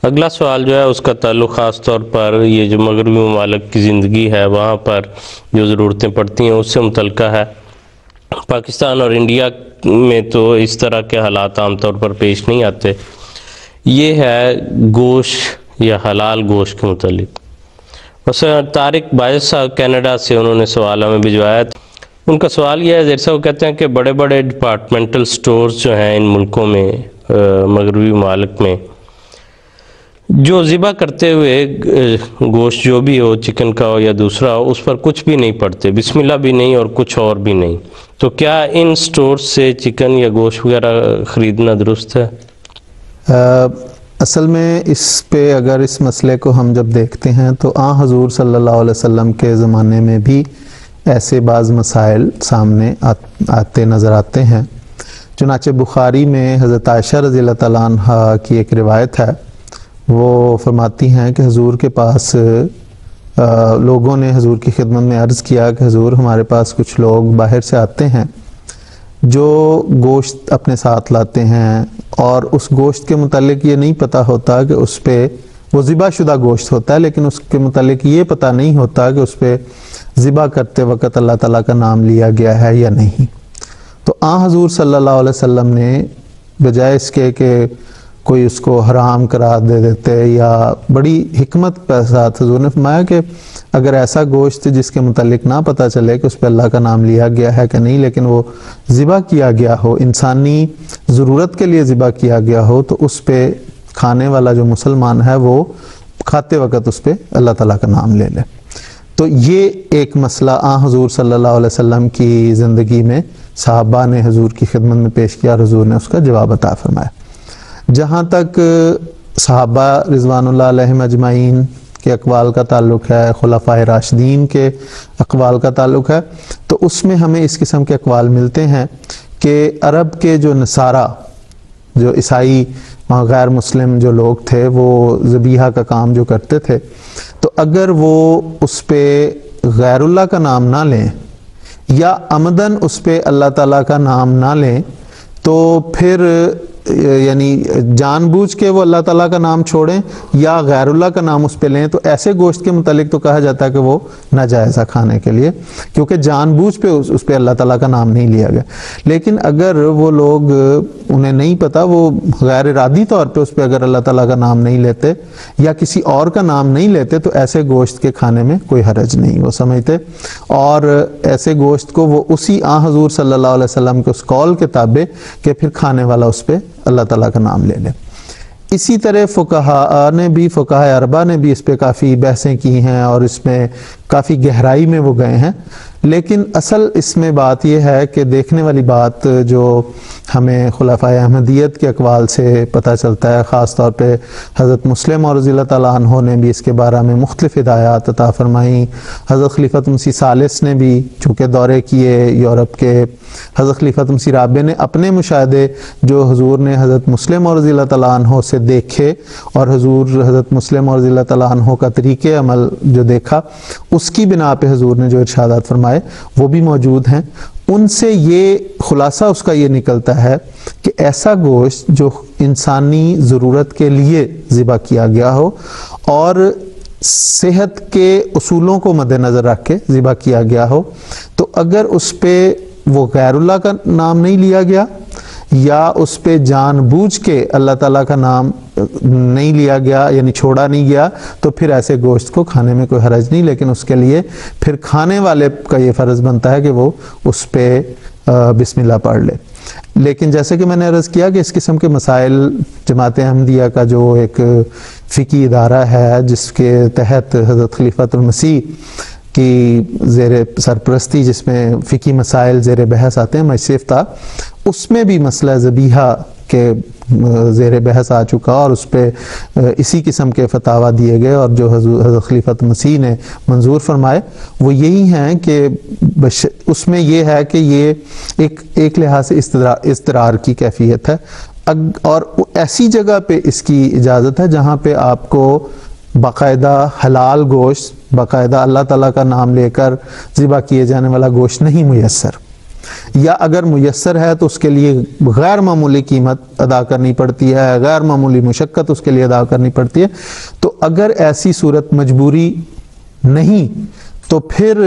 اگلا سوال جو ہے اس کا تعلق خاص طور پر یہ جو مغربی ممالک کی زندگی ہے وہاں پر جو ضرورتیں پڑتی ہیں اس سے متعلقہ ہے۔ پاکستان اور انڈیا میں تو اس طرح کے حالات عام طور پر پیش نہیں آتے۔ یہ ہے گوشت یا حلال گوشت کے متعلق۔ مثلا طارق باعث صاحب کینیڈا سے انہوں نے سوال ہمیں بھجوایا تھا۔ ان کا سوال یہ ہے، جیسا وہ کہتے ہیں کہ بڑے بڑے ڈپارٹمنٹل سٹورز جو ہیں ان ملکوں میں، مغربی ممالک میں، جو ذبح کرتے ہوئے گوشت جو بھی ہو، چکن کا ہو یا دوسرا ہو، اس پر کچھ بھی نہیں پڑتے، بسم اللہ بھی نہیں اور کچھ اور بھی نہیں، تو کیا ان سٹورز سے چکن یا گوشت وغیرہ خریدنا درست ہے؟ اصل میں اس پہ اگر اس مسئلے کو ہم جب دیکھتے ہیں تو حضور صلی اللہ علیہ وسلم کے زمانے میں بھی ایسے بعض مسائل سامنے آتے نظر آتے ہیں۔ چنانچہ بخاری میں حضرت عائشہ رضی اللہ تعالیٰ عنہ کی ایک روایت ہے، وہ فرماتی ہیں کہ حضور کے پاس لوگوں نے حضور کی خدمت میں عرض کیا کہ حضور ہمارے پاس کچھ لوگ باہر سے آتے ہیں جو گوشت اپنے ساتھ لاتے ہیں، اور اس گوشت کے متعلق یہ نہیں پتہ ہوتا کہ اس پہ وہ ذبح شدہ گوشت ہوتا ہے، لیکن اس کے متعلق یہ پتہ نہیں ہوتا کہ اس پہ ذبح کرتے وقت اللہ تعالیٰ کا نام لیا گیا ہے یا نہیں۔ تو حضور صلی اللہ علیہ وسلم نے بجائے اس کے کہ کوئی اس کو حرام قرار دے دیتے، یا بڑی حکمت کے ساتھ حضور نے فرمایا کہ اگر ایسا گوشت جس کے متعلق نہ پتہ چلے کہ اس پہ اللہ کا نام لیا گیا ہے کہ نہیں، لیکن وہ ذبح کیا گیا ہو، انسانی ضرورت کے لیے ذبح کیا گیا ہو، تو اس پہ کھانے والا جو مسلمان ہے وہ کھاتے وقت اس پہ اللہ تعالیٰ کا نام لے لے۔ تو یہ ایک مسئلہ حضور صلی اللہ علیہ وسلم کی زندگی میں صحابہ نے حضور کی خدمت میں پیش کیا، اور حضور نے اس کا جواب عطا فرمایا۔ جہاں تک صحابہ رضوان اللہ علیہم اجمعین کے اقوال کا تعلق ہے، خلفائے راشدین کے اقوال کا تعلق ہے، تو اس میں ہمیں اس قسم کے اقوال ملتے ہیں کہ عرب کے جو نصارہ، جو عیسائی غیر مسلم جو لوگ تھے، وہ ذبیحہ کا کام جو کرتے تھے، تو اگر وہ اس پہ غیر اللہ کا نام نہ لیں یا عمدن اس پہ اللہ تعالیٰ کا نام نہ لیں، تو پھر یعنی جان بوجھ کے وہ اللہ تعالیٰ کا نام چھوڑیں یا غیر اللہ کا نام اس پہ لیں، تو ایسے گوشت کے متعلق تو کہا جاتا ہے کہ وہ ناجائز ہے کھانے کے لیے، کیونکہ جان بوجھ پہ اس پہ اللہ تعالیٰ کا نام نہیں لیا گیا۔ لیکن اگر وہ لوگ انہیں نہیں پتا، وہ غیر ارادی طور پہ اس پہ اگر اللہ تعالیٰ کا نام نہیں لیتے یا کسی اور کا نام نہیں لیتے، تو ایسے گوشت کے کھانے میں کوئی حرج نہیں، وہ سمجھتے، اور ایسے گوشت کو وہ اسی حضور صلی اللہ علیہ وسلم کے اس قول کے تابع کہ پھر کھانے والا اس پہ اللہ تعالیٰ کا نام لے لے۔ اسی طرح فقہاء اربعہ نے بھی اس پہ کافی بحثیں کی ہیں اور اس میں کافی گہرائی میں وہ گئے ہیں، لیکن اصل اس میں بات یہ ہے کہ دیکھنے والی بات جو ہمیں خلفائے احمدیت کے اقوال سے پتہ چلتا ہے، خاص طور پہ حضرت مسلم اور رضی اللہ تعالیٰ عنہ نے بھی اس کے بارے میں مختلف ہدایات عطا فرمائیں، حضرت خلیفۃ مسیح ثالث نے بھی چونکہ دورے کیے یورپ کے، حضرت خلیفۃ مسیح رابع نے اپنے مشاہدے جو حضور نے حضرت مسلم اور رضی اللہ تعالیٰ عنہ سے دیکھے، اور حضرت مسلم اور رضی اللہ تعالیٰ عنہ کا طریقہ عمل جو دیکھا، اس کی بنا پہ حضور نے جو ارشادات فرمائے وہ بھی موجود ہیں۔ ان سے یہ خلاصہ اس کا یہ نکلتا ہے کہ ایسا گوشت جو انسانی ضرورت کے لیے ذبح کیا گیا ہو اور صحت کے اصولوں کو مد نظر رکھ کے ذبح کیا گیا ہو، تو اگر اس پہ وہ غیر اللہ کا نام نہیں لیا گیا یا اس پہ جان بوجھ کے اللہ تعالیٰ کا نام نہیں لیا گیا، یعنی چھوڑا نہیں گیا، تو پھر ایسے گوشت کو کھانے میں کوئی حرج نہیں، لیکن اس کے لیے پھر کھانے والے کا یہ فرض بنتا ہے کہ وہ اس پہ بسم اللہ پڑھ لے۔ لیکن جیسے کہ میں نے عرض کیا کہ اس قسم کے مسائل جماعت احمدیہ کا جو ایک فقہی ادارہ ہے جس کے تحت حضرت خلیفۃ المسیح کی زیر سرپرستی، جس میں فقہی مسائل زیر بحث آتے ہیں، مجلس افتاء، اس میں بھی مسئلہ ذبیحہ کے زیر بحث آ چکا، اور اس پہ اسی قسم کے فتاویٰ دیے گئے، اور جو حضرت خلیفۃ مسیح نے منظور فرمائے وہ یہی ہیں کہ اس میں یہ ہے کہ یہ ایک لحاظ سے اضطرار کی کیفیت ہے، اور ایسی جگہ پہ اس کی اجازت ہے جہاں پہ آپ کو باقاعدہ حلال گوشت، باقاعدہ اللہ تعالیٰ کا نام لے کر ذبح کیے جانے والا گوشت نہیں میسر۔ یا اگر میسر ہے تو اس کے لیے غیر معمولی قیمت ادا کرنی پڑتی ہے، غیر معمولی مشقت اس کے لیے ادا کرنی پڑتی ہے. تو اگر ایسی صورت مجبوری نہیں تو پھر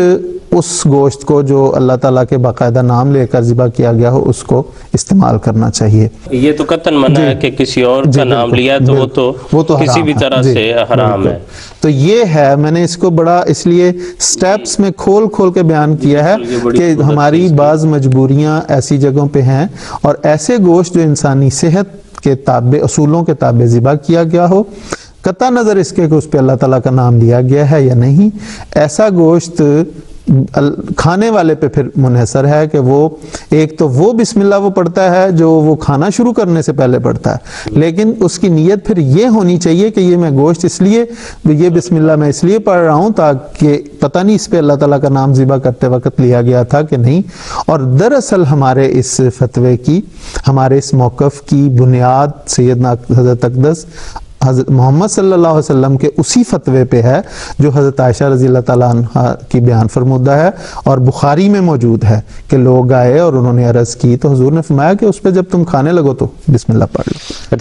اس گوشت کو جو اللہ تعالیٰ کے باقاعدہ نام لے کر ذبح کیا گیا ہو اس کو استعمال کرنا چاہیے. یہ تو قطعاً منع ہے کہ کسی اور کا نام لیا تو وہ تو کسی بھی طرح سے حرام ہے. تو یہ ہے، میں نے اس کو بڑا اس لیے سٹیپس میں کھول کے بیان کیا ہے کہ ہماری بعض مجبوریاں ایسی جگہوں پہ ہیں، اور ایسے گوشت جو انسانی صحت کے تابع، اصولوں کے تابع ذبح کیا گیا ہو، قطع نظر اس کے کہ اس پہ اللہ تعالیٰ کا نام لیا گیا ہے یا نہیں، ایسا گوشت کھانے والے پہ پھر منحصر ہے کہ وہ ایک تو وہ بسم اللہ وہ پڑھتا ہے جو وہ کھانا شروع کرنے سے پہلے پڑھتا ہے، لیکن اس کی نیت پھر یہ ہونی چاہیے کہ یہ میں گوشت اس لیے، یہ بسم اللہ میں اس لیے پڑھ رہا ہوں تاکہ پتہ نہیں اس پہ اللہ تعالیٰ کا نام ذبح کرتے وقت لیا گیا تھا کہ نہیں. اور دراصل ہمارے اس فتوے کی، ہمارے اس موقف کی بنیاد سیدنا حضرت اقدس حضرت محمد صلی اللہ علیہ وسلم کے اسی فتوے پہ ہے جو حضرت عائشہ رضی اللہ تعالیٰ عنہ کی بیان فرمودہ ہے اور بخاری میں موجود ہے کہ لوگ آئے اور انہوں نے عرض کی تو حضور نے فرمایا کہ اس پہ جب تم کھانے لگو تو بسم اللہ پڑھ لو.